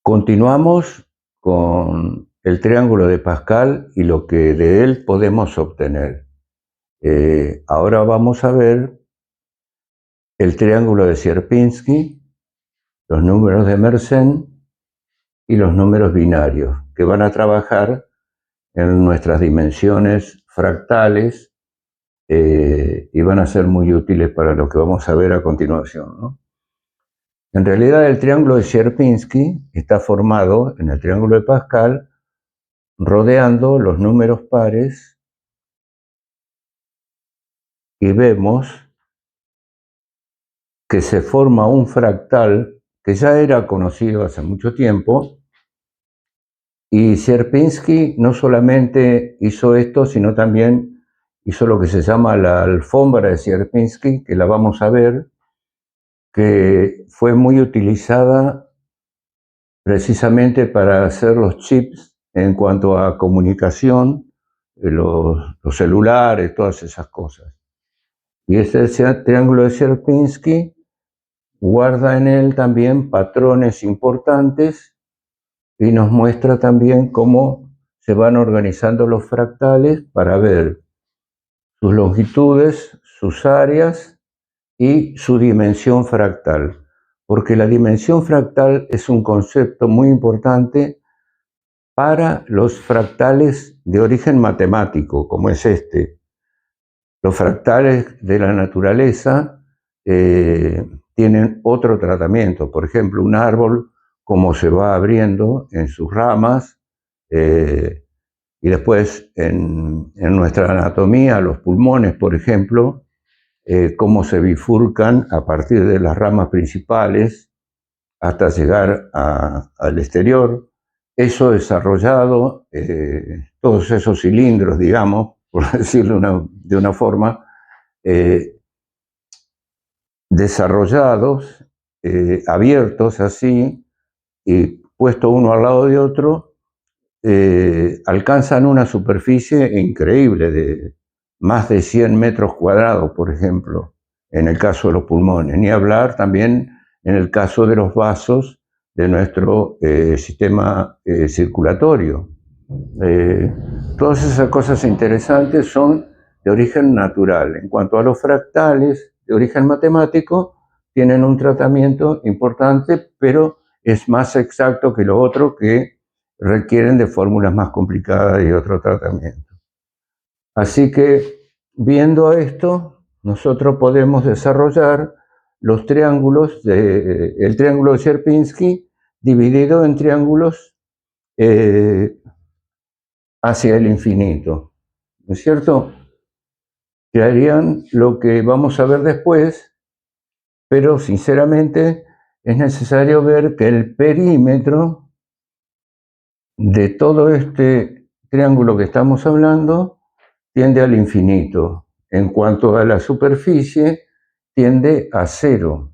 Continuamos con el triángulo de Pascal y lo que de él podemos obtener. Ahora vamos a ver el triángulo de Sierpinski, los números de Mersenne y los números binarios, que van a trabajar en nuestras dimensiones fractales y van a ser muy útiles para lo que vamos a ver a continuación, ¿no? En realidad el triángulo de Sierpinski está formado en el triángulo de Pascal rodeando los números pares y vemos que se forma un fractal que ya era conocido hace mucho tiempo, y Sierpinski no solamente hizo esto, sino también hizo lo que se llama la alfombra de Sierpinski, que la vamos a ver, que fue muy utilizada precisamente para hacer los chips en cuanto a comunicación, los celulares, todas esas cosas. Y ese triángulo de Sierpinski guarda en él también patrones importantes y nos muestra también cómo se van organizando los fractales para ver sus longitudes, sus áreas y su dimensión fractal. Porque la dimensión fractal es un concepto muy importante para los fractales de origen matemático, como es este. Los fractales de la naturaleza tienen otro tratamiento. Por ejemplo, un árbol, como se va abriendo en sus ramas, y después en nuestra anatomía, los pulmones, por ejemplo, cómo se bifurcan a partir de las ramas principales hasta llegar al exterior. Eso desarrollado, todos esos cilindros, digamos, por decirlo de una forma, desarrollados, abiertos así, y puesto uno al lado de otro, alcanzan una superficie increíble de más de 100 metros cuadrados, por ejemplo, en el caso de los pulmones. Ni hablar también en el caso de los vasos de nuestro sistema circulatorio. Todas esas cosas interesantes son de origen natural. En cuanto a los fractales de origen matemático, tienen un tratamiento importante, pero es más exacto que lo otro, que requieren de fórmulas más complicadas y otro tratamiento. Así que, viendo esto, nosotros podemos desarrollar los triángulos, el triángulo de Sierpinski dividido en triángulos hacia el infinito, ¿no es cierto? Que harían lo que vamos a ver después, pero sinceramente es necesario ver que el perímetro de todo este triángulo que estamos hablando tiende al infinito. En cuanto a la superficie, tiende a cero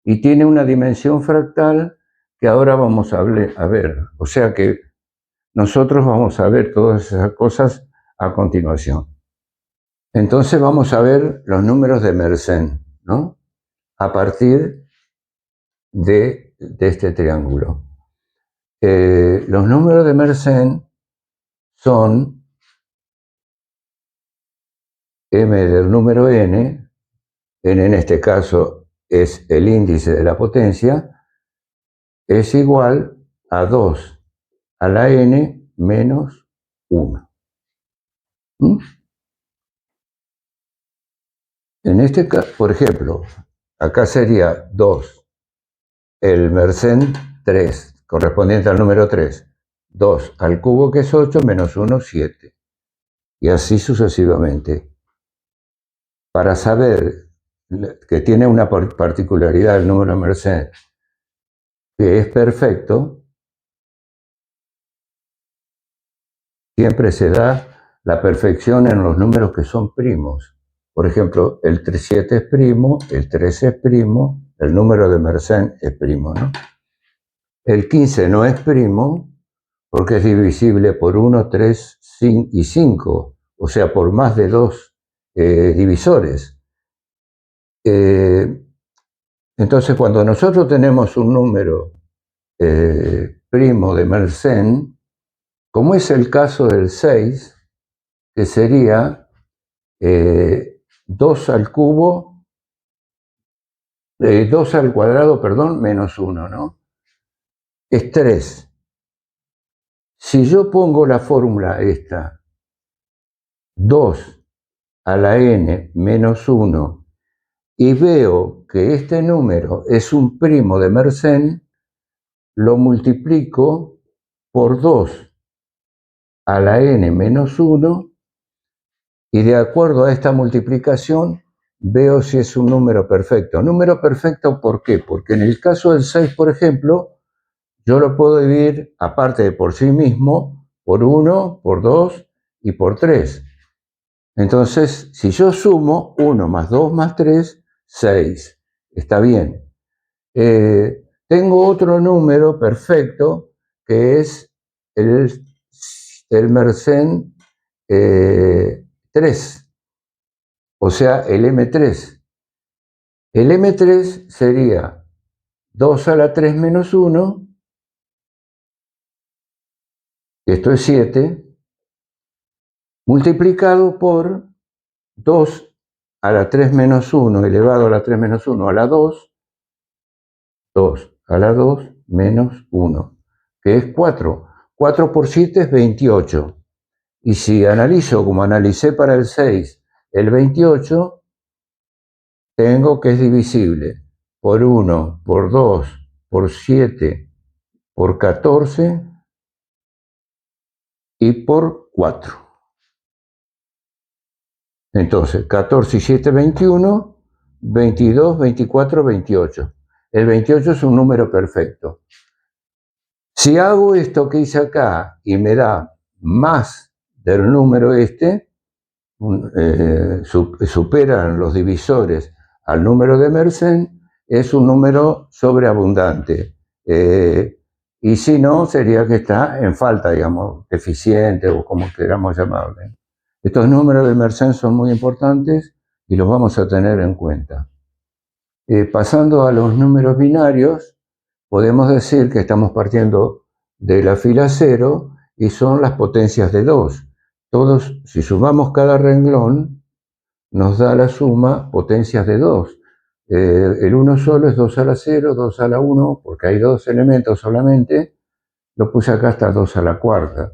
y tiene una dimensión fractal que ahora vamos a ver. O sea que nosotros vamos a ver todas esas cosas a continuación. Entonces vamos a ver los números de Mersenne, ¿no? A partir de este triángulo. Los números de Mersenne son m del número n en este caso es el índice de la potencia, es igual a 2 a la n menos 1. En este caso, por ejemplo, acá sería 2, el Mersenne 3, correspondiente al número 3, 2 al cubo, que es 8, menos 1, 7, y así sucesivamente. Para saber que tiene una particularidad el número Mersenne, que es perfecto, siempre se da la perfección en los números que son primos. Por ejemplo, el 7 es primo, el 13 es primo, el número de Mersenne es primo, ¿no? El 15 no es primo porque es divisible por 1, 3 y 5, o sea, por más de 2 divisores. Entonces, cuando nosotros tenemos un número primo de Mersenne, como es el caso del 6, que sería 2 al cubo, 2 al cuadrado, perdón, menos 1, ¿no? Es 3. Si yo pongo la fórmula esta, 2 a la n menos 1, y veo que este número es un primo de Mersenne, lo multiplico por 2 a la n menos 1, y de acuerdo a esta multiplicación veo si es un número perfecto. ¿Número perfecto por qué? Porque en el caso del 6, por ejemplo, yo lo puedo dividir, aparte de por sí mismo, por 1, por 2 y por 3. Entonces, si yo sumo 1 más 2 más 3, 6. Está bien. Tengo otro número perfecto que es el Mersenne 3, o sea, el M3. El M3 sería 2 a la 3 menos 1, esto es 7, multiplicado por 2 a la 3 menos 1 elevado a la 3 menos 1 a la 2, 2 a la 2 menos 1, que es 4. 4 por 7 es 28. Y si analizo como analicé para el 6, el 28, tengo que es divisible por 1, por 2, por 7, por 14 y por 4. Entonces, 14 y 7, 21, 22, 24, 28. El 28 es un número perfecto. Si hago esto que hice acá y me da más del número este, superan los divisores al número de Mersenne, es un número sobreabundante. Y si no, sería que está en falta, digamos, deficiente o como queramos llamarle. Estos números de Mersenne son muy importantes y los vamos a tener en cuenta. Pasando a los números binarios, podemos decir que estamos partiendo de la fila 0 y son las potencias de 2. Todos, si sumamos cada renglón, nos da la suma potencias de 2. El 1 solo es 2 a la 0, 2 a la 1, porque hay 2 elementos solamente. Lo puse acá hasta 2 a la cuarta.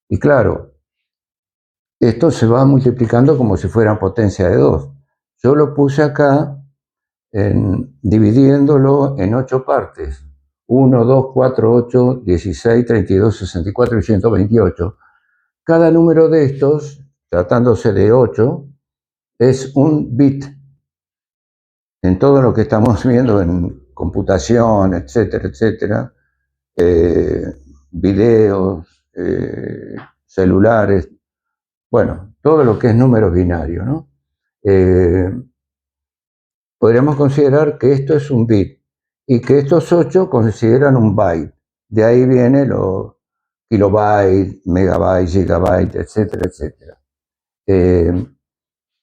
Y claro, esto se va multiplicando como si fueran potencia de 2. Yo lo puse acá dividiéndolo en 8 partes. 1, 2, 4, 8, 16, 32, 64 y 128. Cada número de estos, tratándose de 8, es un bit. En todo lo que estamos viendo en computación, etcétera, etcétera, videos, celulares, bueno, todo lo que es números binarios, ¿no? Podríamos considerar que esto es un bit y que estos 8 consideran un byte. De ahí viene los kilobytes, megabytes, gigabytes, etcétera, etcétera.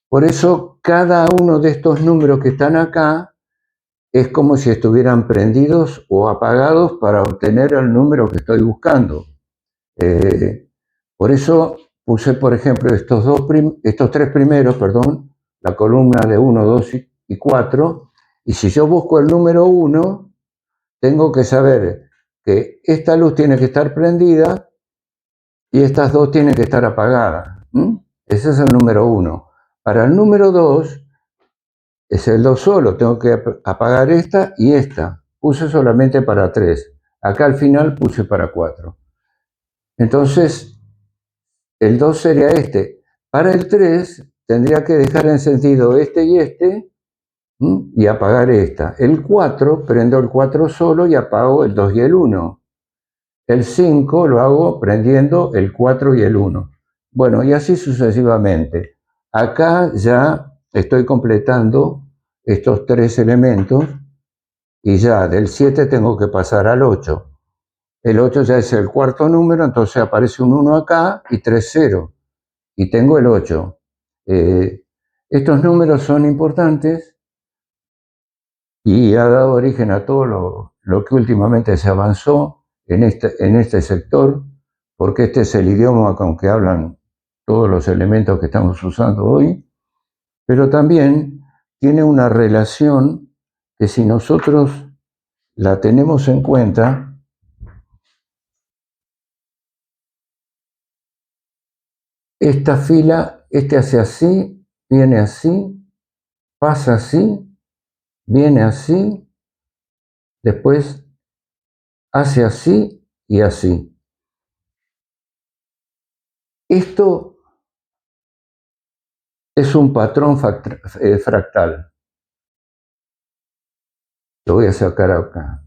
Por eso cada uno de estos números que están acá es como si estuvieran prendidos o apagados para obtener el número que estoy buscando. Por eso puse, por ejemplo, estos 3 primeros, la columna de 1, 2 y 4, y si yo busco el número 1, tengo que saber que esta luz tiene que estar prendida y estas dos tienen que estar apagadas. Ese es el número 1. Para el número 2, es el 2 solo, tengo que apagar esta y esta. Puse solamente para 3. Acá al final puse para 4. Entonces, el 2 sería este. Para el 3 tendría que dejar encendido este y este y apagar esta. El 4, prendo el 4 solo y apago el 2 y el 1. El 5 lo hago prendiendo el 4 y el 1. Bueno, y así sucesivamente. Acá ya estoy completando estos 3 elementos y ya del 7 tengo que pasar al 8. El 8 ya es el cuarto número, entonces aparece un 1 acá y 3 0. Y tengo el 8. Estos números son importantes y ha dado origen a todo lo que últimamente se avanzó en este sector, porque este es el idioma con que hablan todos los elementos que estamos usando hoy, pero también tiene una relación que si nosotros la tenemos en cuenta, esta fila, este hace así, viene así, pasa así, viene así, después hace así y así. Esto es un patrón fractal. Lo voy a sacar acá.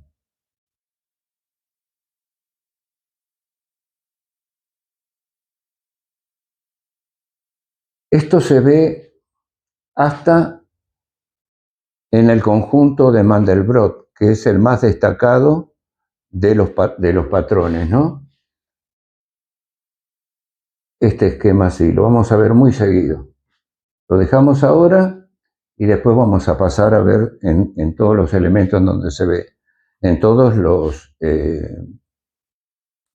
Esto se ve hasta en el conjunto de Mandelbrot, que es el más destacado de los patrones, ¿no? Este esquema así, lo vamos a ver muy seguido. Lo dejamos ahora y después vamos a pasar a ver en todos los elementos donde se ve, en todos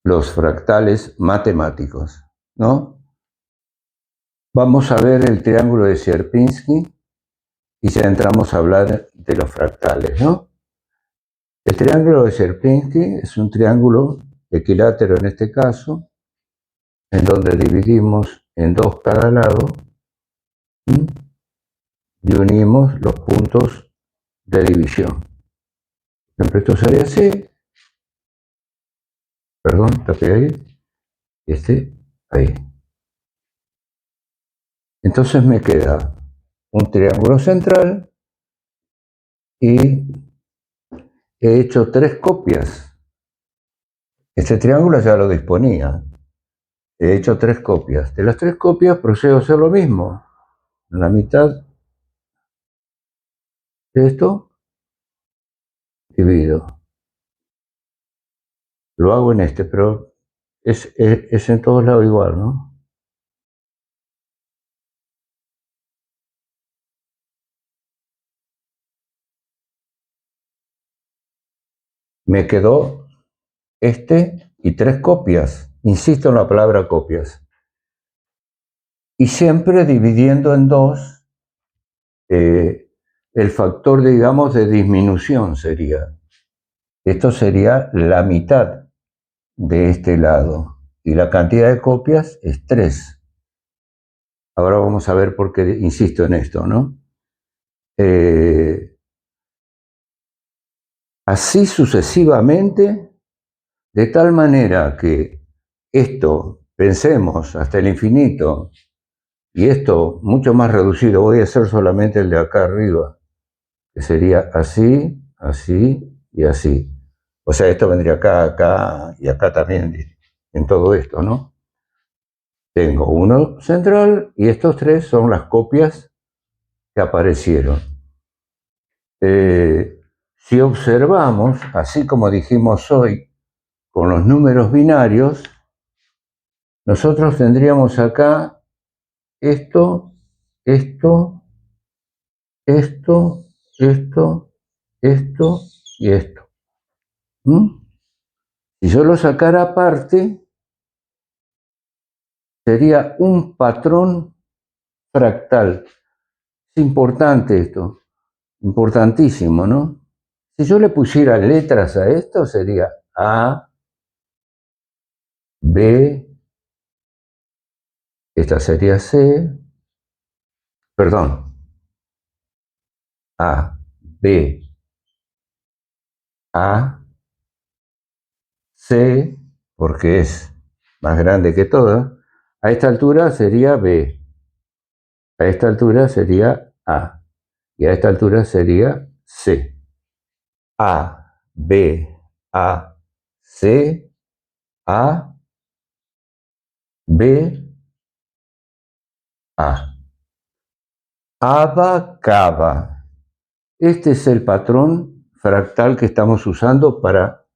los fractales matemáticos, ¿no? Vamos a ver el triángulo de Sierpinski y ya entramos a hablar de los fractales, ¿no? El triángulo de Sierpinski es un triángulo equilátero en este caso, en donde dividimos en dos cada lado y unimos los puntos de división. Siempre esto sería así, perdón, tapé ahí, ahí. Entonces me queda un triángulo central y he hecho 3 copias. Este triángulo ya lo disponía. He hecho 3 copias. De las 3 copias procedo a hacer lo mismo. En la mitad de esto divido. Lo hago en este, pero es en todos lados igual, ¿no? Me quedó este y 3 copias. Insisto en la palabra copias. Y siempre dividiendo en 2 el factor, digamos, de disminución sería. Esto sería la mitad de este lado. Y la cantidad de copias es 3. Ahora vamos a ver por qué insisto en esto, ¿no? Así sucesivamente, de tal manera que esto, pensemos hasta el infinito, y esto mucho más reducido, voy a hacer solamente el de acá arriba, que sería así, así y así. O sea, esto vendría acá, acá y acá también, en todo esto, ¿no? Tengo uno central y estos 3 son las copias que aparecieron. Si observamos, así como dijimos hoy, con los números binarios, nosotros tendríamos acá esto, esto, esto, esto, esto y esto. Si yo lo sacara aparte, sería un patrón fractal. Es importante esto, importantísimo, ¿no? Si yo le pusiera letras a esto, sería A, B, esta sería C, perdón, A, B, A, C, porque es más grande que todas. A esta altura sería B, a esta altura sería A, y a esta altura sería C. A, B, A, C, A, B, A. Abacaba. Este es el patrón fractal que estamos usando para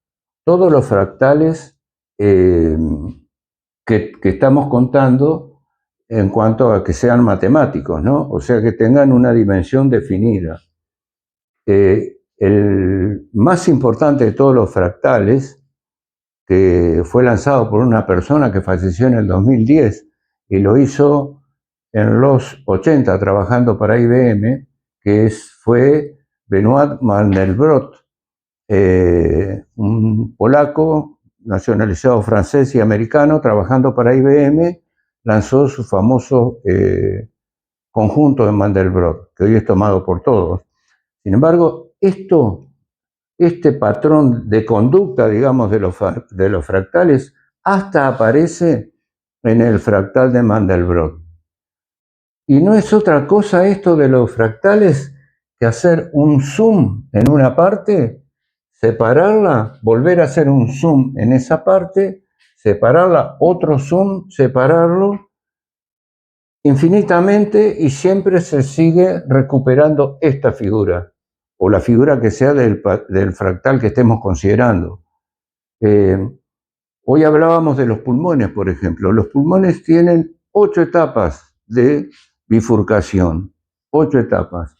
todos los fractales que estamos contando en cuanto a que sean matemáticos, ¿no? O sea, que tengan una dimensión definida. El más importante de todos los fractales, que fue lanzado por una persona que falleció en el 2010 y lo hizo en los 80 trabajando para IBM, fue Benoit Mandelbrot, un polaco nacionalizado francés y americano trabajando para IBM, lanzó su famoso conjunto de Mandelbrot, que hoy es tomado por todos. Sin embargo, este patrón de conducta, digamos, de los fractales, hasta aparece en el fractal de Mandelbrot. Y no es otra cosa esto de los fractales que hacer un zoom en una parte, separarla, volver a hacer un zoom en esa parte, separarla, otro zoom, separarlo, infinitamente, y siempre se sigue recuperando esta figura, o la figura que sea del fractal que estemos considerando. Hoy hablábamos de los pulmones, por ejemplo. Los pulmones tienen 8 etapas de bifurcación, 8 etapas.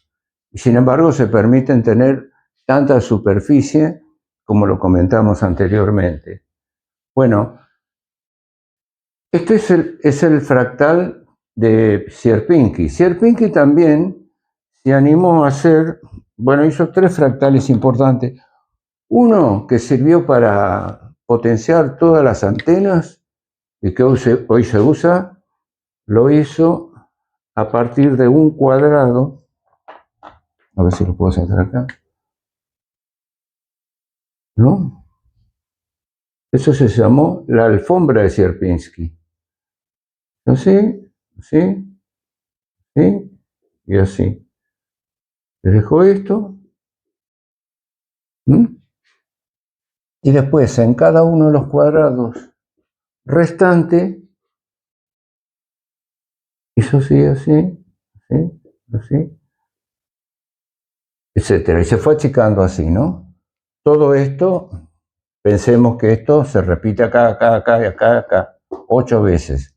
Y sin embargo se permiten tener tanta superficie como lo comentamos anteriormente. Bueno, este es el fractal de Sierpinski. Sierpinski también se animó a hacer, bueno, hizo 3 fractales importantes. Uno que sirvió para potenciar todas las antenas y que hoy se usa, lo hizo a partir de un cuadrado. A ver si lo puedo sacar acá. ¿No? Eso se llamó la alfombra de Sierpinski. Así, así, así y así. Les dejo esto. Y después en cada uno de los cuadrados restantes hizo así, así, así, así, etcétera. Y se fue achicando así, ¿no? Todo esto, pensemos que esto se repite acá, acá, acá y acá, acá, 8 veces.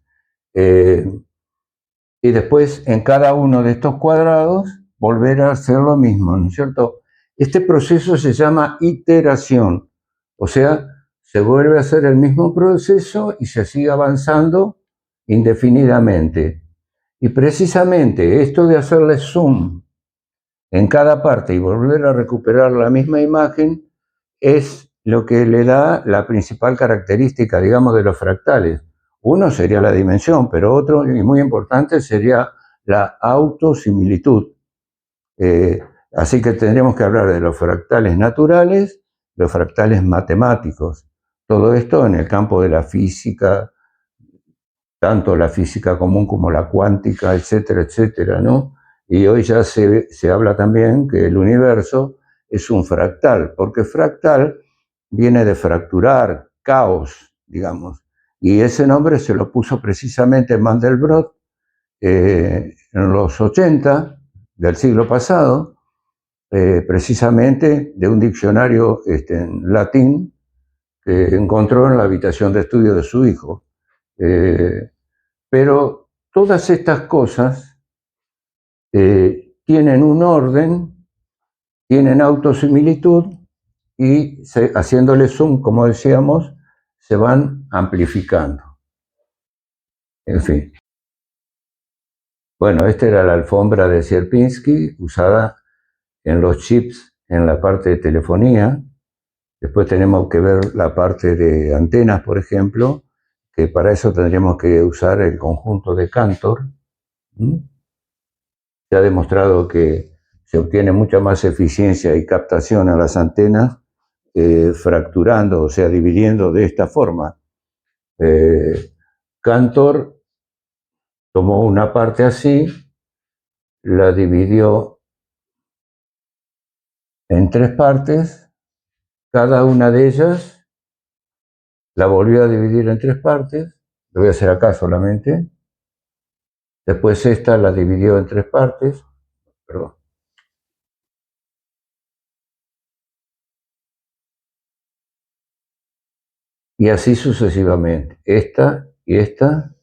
Y después en cada uno de estos cuadrados volver a hacer lo mismo, ¿no es cierto? Este proceso se llama iteración, o sea, se vuelve a hacer el mismo proceso y se sigue avanzando indefinidamente. Y precisamente esto de hacerle zoom en cada parte y volver a recuperar la misma imagen es lo que le da la principal característica, digamos, de los fractales. Uno sería la dimensión, pero otro, y muy importante, sería la autosimilitud. Así que tendríamos que hablar de los fractales naturales, los fractales matemáticos. Todo esto en el campo de la física, tanto la física común como la cuántica, etcétera, etcétera, ¿no? Y hoy ya se habla también que el universo es un fractal, porque fractal viene de fracturar, caos, digamos. Y ese nombre se lo puso precisamente Mandelbrot en los 80 del siglo pasado, precisamente de un diccionario en latín que encontró en la habitación de estudio de su hijo. Pero todas estas cosas tienen un orden, tienen autosimilitud y haciéndole zoom, como decíamos, se van amplificando. En fin. Bueno, esta era la alfombra de Sierpinski usada en los chips en la parte de telefonía. Después tenemos que ver la parte de antenas, por ejemplo, que para eso tendríamos que usar el conjunto de Cantor. Se ha demostrado que se obtiene mucha más eficiencia y captación a las antenas fracturando, o sea, dividiendo de esta forma. Cantor tomó una parte así, la dividió en 3 partes, cada una de ellas la volvió a dividir en 3 partes, lo voy a hacer acá solamente, después esta la dividió en 3 partes, perdón. Y así sucesivamente, esta y esta.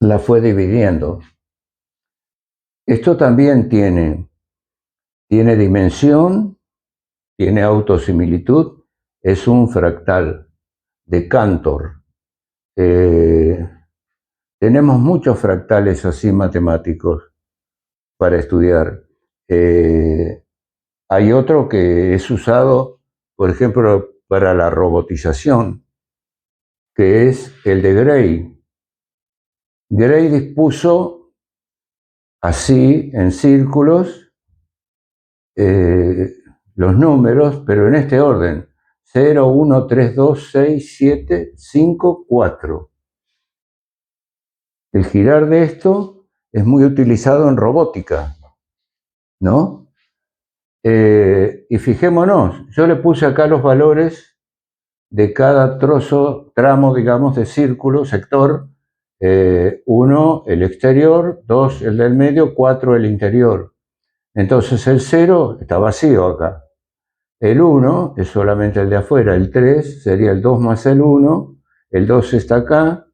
la fue dividiendo. Esto también tiene dimensión, tiene autosimilitud, es un fractal de Cantor. Tenemos muchos fractales así matemáticos para estudiar. Hay otro que es usado, por ejemplo, para la robotización, que es el de Gray. Gray dispuso así, en círculos, los números, pero en este orden: 0, 1, 3, 2, 6, 7, 5, 4. El girar de esto es muy utilizado en robótica, ¿no? Y fijémonos, yo le puse acá los valores de cada tramo, digamos, de círculo, sector. 1, el exterior; 2, el del medio; 4, el interior. Entonces el 0 está vacío acá. El 1 es solamente el de afuera. El 3 sería el 2 más el 1. El 2 está acá,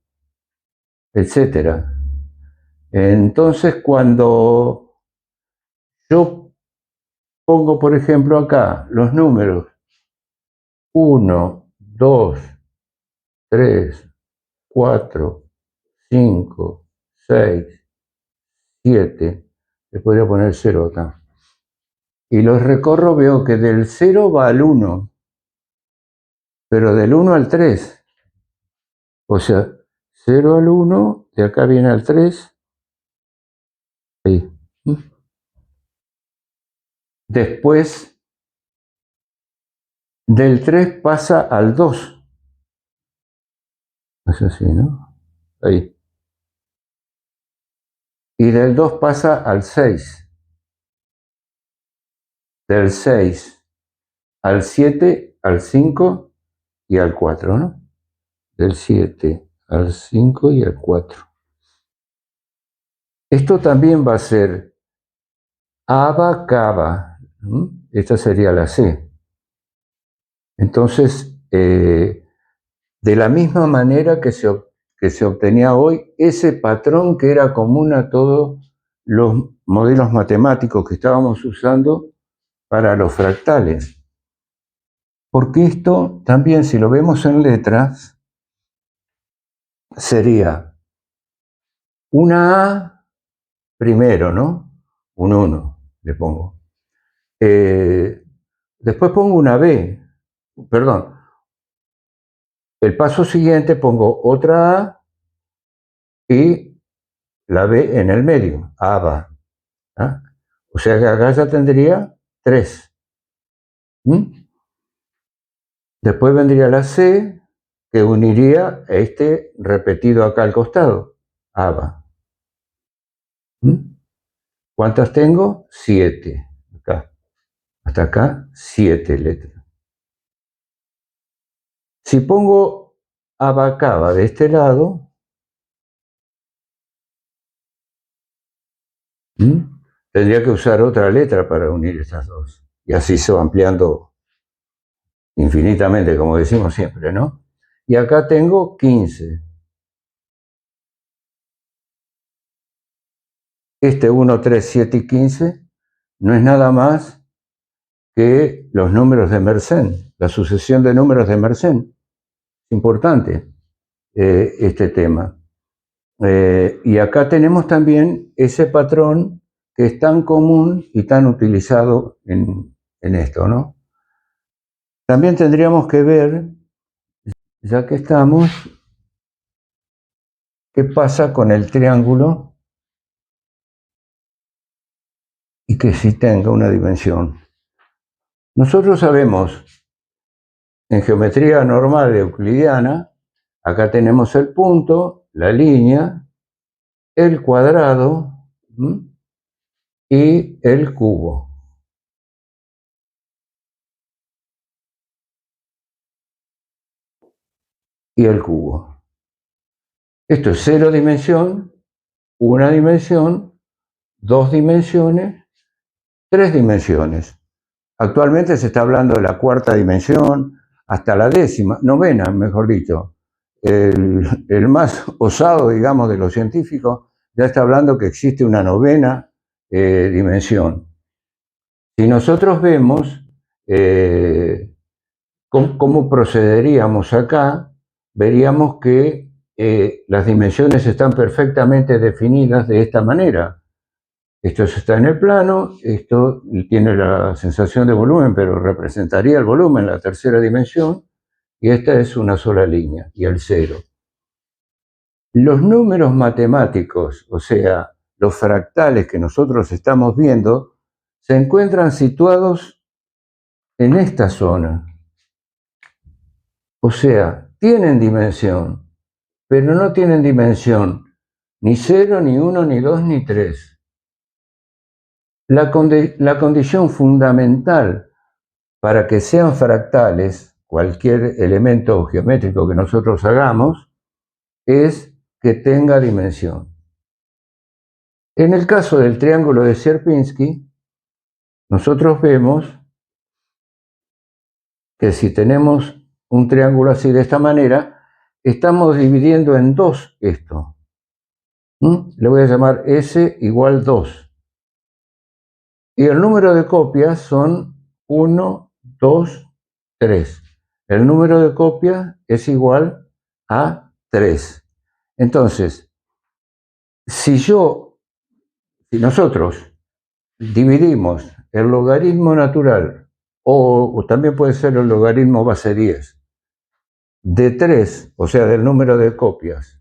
etc. Entonces, cuando yo pongo, por ejemplo, acá los números 1, 2, 3, 4, 5, 6, 7, le podría poner 0 acá, y los recorro, veo que del 0 va al 1, pero del 1 al 3. O sea, 0 al 1, de acá viene al 3, ahí. Después, del 3 pasa al 2. Es así, ¿no? Ahí. Y del 2 pasa al 6. Del 6 al 7, al 5 y al 4, ¿no? Del 7 al 5 y al 4. Esto también va a ser abacaba. Esta sería la C. Entonces, de la misma manera que se obtenía hoy ese patrón que era común a todos los modelos matemáticos que estábamos usando para los fractales. Porque esto también, si lo vemos en letras, sería una A primero, ¿no? Un 1, le pongo. Después pongo una B, perdón. El paso siguiente pongo otra A y la B en el medio, ABA. ¿Ah? O sea que acá ya tendría 3. Después vendría la C, que uniría este repetido acá al costado, ABA. ¿Cuántas tengo? 7. Acá. Hasta acá, 7 letras. Si pongo abacaba de este lado, tendría que usar otra letra para unir estas dos. Y así se va ampliando infinitamente, como decimos siempre, ¿no? Y acá tengo 15. Este 1, 3, 7 y 15 no es nada más que los números de Mersenne, la sucesión de números de Mersenne. Importante este tema. Y acá tenemos también ese patrón que es tan común y tan utilizado en esto, ¿no? También tendríamos que ver, ya que estamos, qué pasa con el triángulo y que sí tenga una dimensión. Nosotros sabemos, en geometría normal euclidiana, acá tenemos el punto, la línea, el cuadrado y el cubo. Y el cubo. Esto es 0 dimensión, 1 dimensión, 2 dimensiones, 3 dimensiones. Actualmente se está hablando de la cuarta dimensión, hasta la décima, novena, mejor dicho. el más osado, digamos, de los científicos, ya está hablando que existe una novena dimensión. Si nosotros vemos cómo procederíamos acá, veríamos que las dimensiones están perfectamente definidas de esta manera. Esto está en el plano, esto tiene la sensación de volumen, pero representaría el volumen, la tercera dimensión, y esta es una sola línea, y el cero. Los números matemáticos, o sea, los fractales que nosotros estamos viendo, se encuentran situados en esta zona. O sea, tienen dimensión, pero no tienen dimensión ni 0, ni 1, ni 2, ni 3. La condición fundamental para que sean fractales, cualquier elemento geométrico que nosotros hagamos, es que tenga dimensión. En el caso del triángulo de Sierpinski, nosotros vemos que si tenemos un triángulo así de esta manera, estamos dividiendo en dos esto. Le voy a llamar S igual 2. Y el número de copias son 1, 2, 3. El número de copias es igual a 3. Entonces, si nosotros dividimos el logaritmo natural, o también puede ser el logaritmo base 10, de 3, o sea, del número de copias,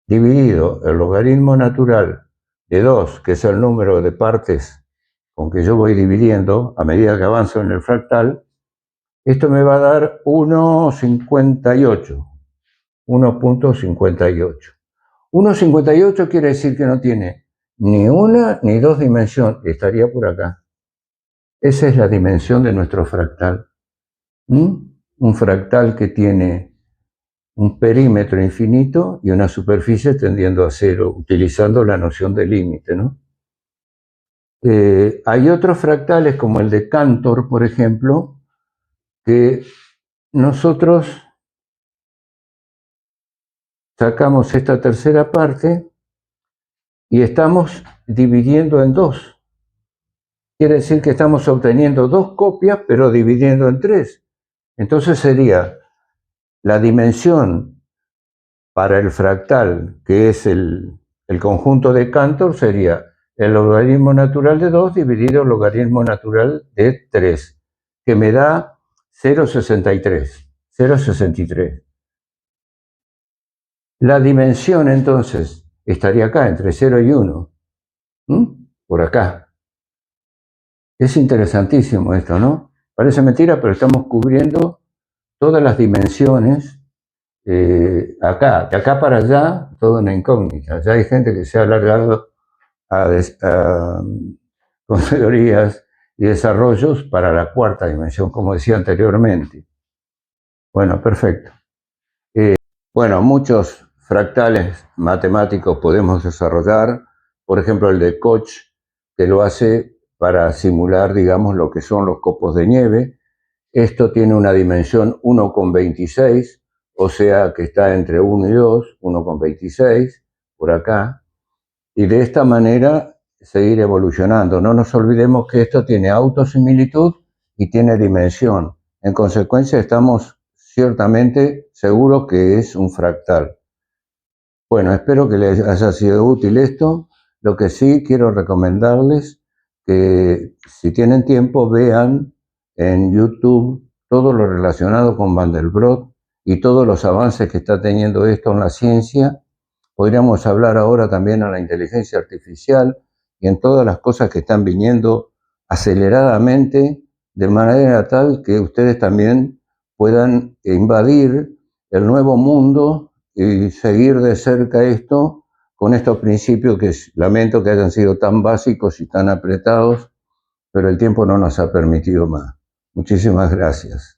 dividido el logaritmo natural de 2, que es el número de partes con que yo voy dividiendo a medida que avanzo en el fractal, esto me va a dar 1,58. 1.58. 1,58 quiere decir que no tiene ni una ni dos dimensiones, estaría por acá. Esa es la dimensión de nuestro fractal. Un fractal que tiene un perímetro infinito y una superficie tendiendo a cero, utilizando la noción de límite, ¿no? Hay otros fractales, como el de Cantor, por ejemplo, que nosotros sacamos esta tercera parte y estamos dividiendo en dos. Quiere decir que estamos obteniendo dos copias, pero dividiendo en tres. Entonces sería la dimensión para el fractal, que es el conjunto de Cantor, sería el logaritmo natural de 2 dividido el logaritmo natural de 3, que me da 0,63. 0,63. La dimensión entonces estaría acá, entre 0 y 1. Por acá. Es interesantísimo esto, ¿no? Parece mentira, pero estamos cubriendo todas las dimensiones acá. De acá para allá, toda una incógnita. Ya hay gente que se ha alargado con teorías y desarrollos para la cuarta dimensión, como decía anteriormente. Bueno, perfecto. Bueno, muchos fractales matemáticos podemos desarrollar, por ejemplo el de Koch, que lo hace para simular, digamos, lo que son los copos de nieve. Esto tiene una dimensión 1,26, o sea que está entre 1 y 2, 1,26, por acá, y de esta manera seguir evolucionando. No nos olvidemos que esto tiene autosimilitud y tiene dimensión. En consecuencia, estamos ciertamente seguros que es un fractal. Bueno, espero que les haya sido útil esto. Lo que sí quiero recomendarles que si tienen tiempo vean en YouTube todo lo relacionado con Mandelbrot y todos los avances que está teniendo esto en la ciencia. Podríamos hablar ahora también a la inteligencia artificial y en todas las cosas que están viniendo aceleradamente, de manera tal que ustedes también puedan invadir el nuevo mundo y seguir de cerca esto con estos principios que lamento que hayan sido tan básicos y tan apretados, pero el tiempo no nos ha permitido más. Muchísimas gracias.